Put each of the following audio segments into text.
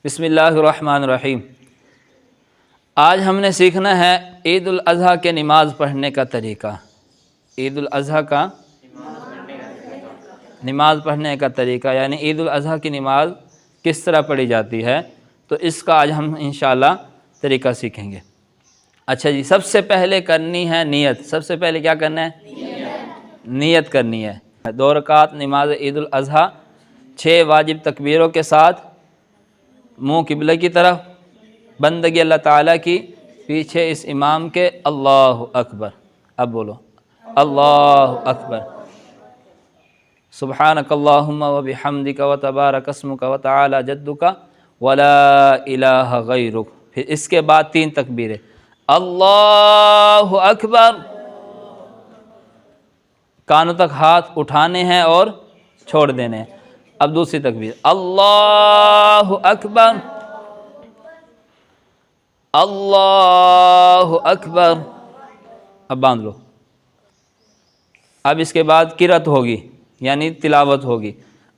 بسم اللہ الرحمن الرحیم۔ آج ہم نے سیکھنا ہے عید الاضحیٰ کے نماز پڑھنے کا طریقہ۔ عید الاضحیٰ کا نماز پڑھنے کا طریقہ، یعنی عید الاضحیٰ کی نماز کس طرح پڑھی جاتی ہے، تو اس کا آج ہم انشاءاللہ طریقہ سیکھیں گے۔ اچھا جی، سب سے پہلے کرنی ہے نیت۔ سب سے پہلے کیا کرنا ہے؟ نیت کرنی ہے۔ 2 رکعت نماز عید الاضحیٰ 6 واجب تکبیروں کے ساتھ، منہ قبلہ کی طرف، بندگی اللہ تعالیٰ کی، پیچھے اس امام کے اللہ اکبر۔ اب بولو اللہ اکبر، سبحانک اللہم و بحمدک و تبارک اسمک و تعالی جدک ولا الہ غیرک۔ پھر اس کے بعد 3 تکبیریں، اللہ اکبر، کانوں تک ہاتھ اٹھانے ہیں اور چھوڑ دینے ہیں۔ اب دوسری تکبیر، اللہ اکبر، اللہ اکبر۔ اب باندھ لو۔ اب اس کے بعد قرأت ہوگی، یعنی تلاوت ہوگی۔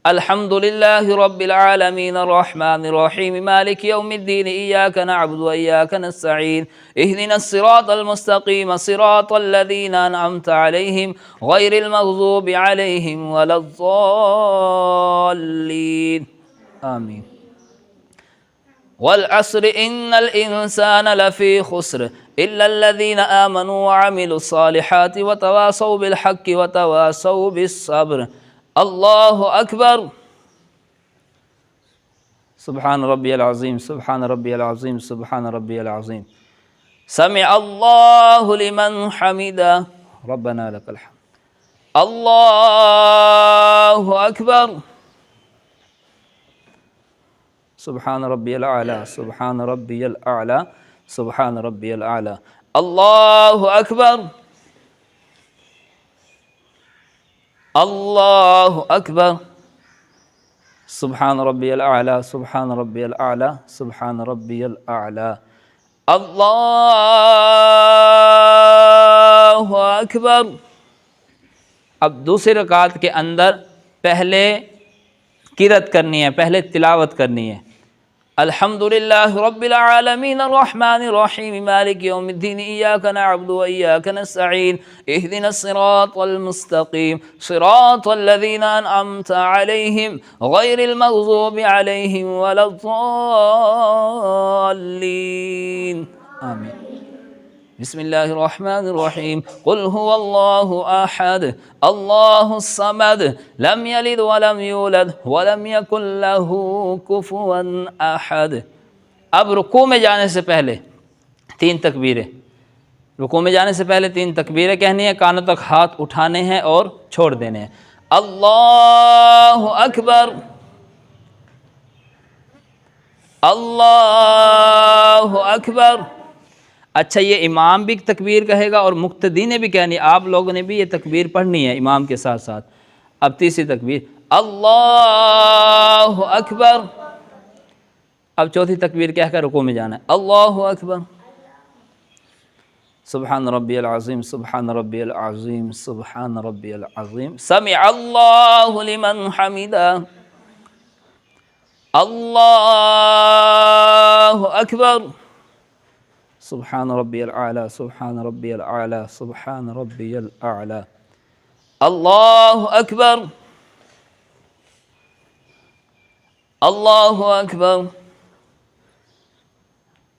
الحمدللہ رب العالمین الرحمن الرحیم مالک یوم الدین ایاک نعبد و ایاک نستعین اہدنا الصراط المستقیم صراط الذین انعمت علیہم غیر المغضوب علیہم ولا الضالین آمین۔ والعصر ان الانسان لفی خسر الا الذین آمنوا وعملوا الصالحات وتواصوا بالحق وتواصوا بالصبر۔ اللہ اکبر، سبحان ربی العظیم، سبحان ربی العظیم، سبحان ربی العظیم۔ سمع اللہ لمن حمدہ، ربنا لک الحمد۔ اللہ اکبر، سبحان ربی الاعلی، سبحان ربی الاعلی، سبحان ربی الاعلی۔ اللہ اکبر، اللہ اکبر، سبحان ربی الاعلی، سبحان ربی الاعلی، سبحان ربی الاعلی۔ اللہ اکبر۔ اب دوسری رکعت کے اندر پہلے قرأت کرنی ہے، پہلے تلاوت کرنی ہے۔ الحمدللہ رب العالمین الرحمن الرحیم مالک یوم الدین ایاک نعبد و ایاک نستعین اہدنا الصراط المستقیم صراط الذین انعمت علیہم غیر المغضوب علیہم ولا الضالین آمین۔ بسم اللہ الرحمن الرحیم قل هو اللہ احد اللہ الصمد لم یلد ولم یولد ولم یکن له کفوا احد۔ اب رکوع میں جانے سے پہلے 3 تکبیریں، رکوع میں جانے سے پہلے 3 تکبیریں کہنی ہے، کانوں تک ہاتھ اٹھانے ہیں اور چھوڑ دینے ہیں۔ اللہ اکبر، اللہ اکبر۔ اچھا، یہ امام بھی تکبیر کہے گا اور مقتدی نے بھی کہنی ہے، آپ لوگوں نے بھی یہ تکبیر پڑھنی ہے امام کے ساتھ ساتھ۔ اب تیسری تکبیر، اللہ اکبر۔ اب چوتھی تکبیر کہہ کر رکوع میں جانا ہے، اللہ اکبر، سبحان ربی العظیم، سبحان ربی العظیم، سبحان ربی العظیم۔ سمع اللہ لمن حمدہ، اللہ اکبر، سبحان ربی الاعلی، سبحان ربی الاعلی، سبحان ربی الاعلی۔ اللہ اکبر، اللہ اکبر،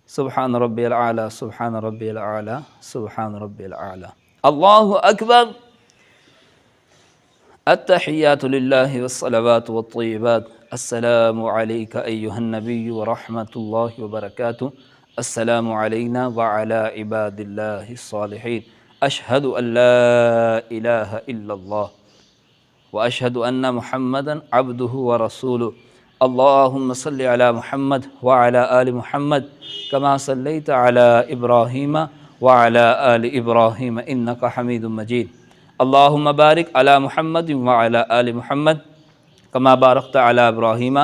سبحان ربی الاعلی، سبحان ربی الاعلی، سبحان ربی الاعلی۔ اللہ اکبر۔ التحیات للہ والصلوات والطیبات، السلام علیک ایہا النبی ورحمۃ اللہ وبرکاتہ، السلام علینا وعلی عباد اللہ الصالحین، اشہد ان لا الہ الا اللہ واشہد ان محمدا عبدہ ورسولہ، اللہم صل علی محمد وعلی آل محمد کما صلیت علی ابراہیم وعلی آل ابراہیم انک حمید مجید، اللہم بارک علی محمد وعلی آل محمد کما بارکت علی ابراہیم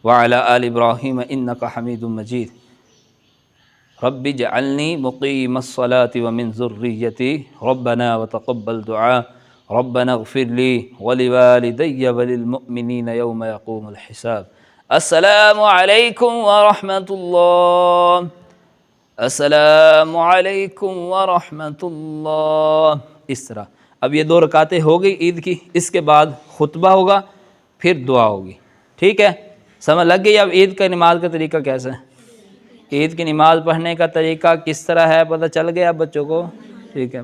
وعلی آل ابراہیم انک حمید مجید، رب اجعلنی مقیم الصلاة ومن ذریتی ربنا وتقبل دعاء، ربنا اغفر لی ولوالدی وللمؤمنین یوم یقوم الحساب، السلام علیکم ورحمۃ اللہ، السلام علیکم ورحمۃ اللہ، اس طرح۔ اب یہ 2 رکعتیں ہو گئی عید کی، اس کے بعد خطبہ ہوگا، پھر دعا ہوگی، ٹھیک ہے؟ سمجھ لگ گئی اب عید کا نماز کا طریقہ کیسا ہے؟ عید کی نماز پڑھنے کا طریقہ کس طرح ہے، پتہ چل گیا بچوں کو؟ ٹھیک ہے۔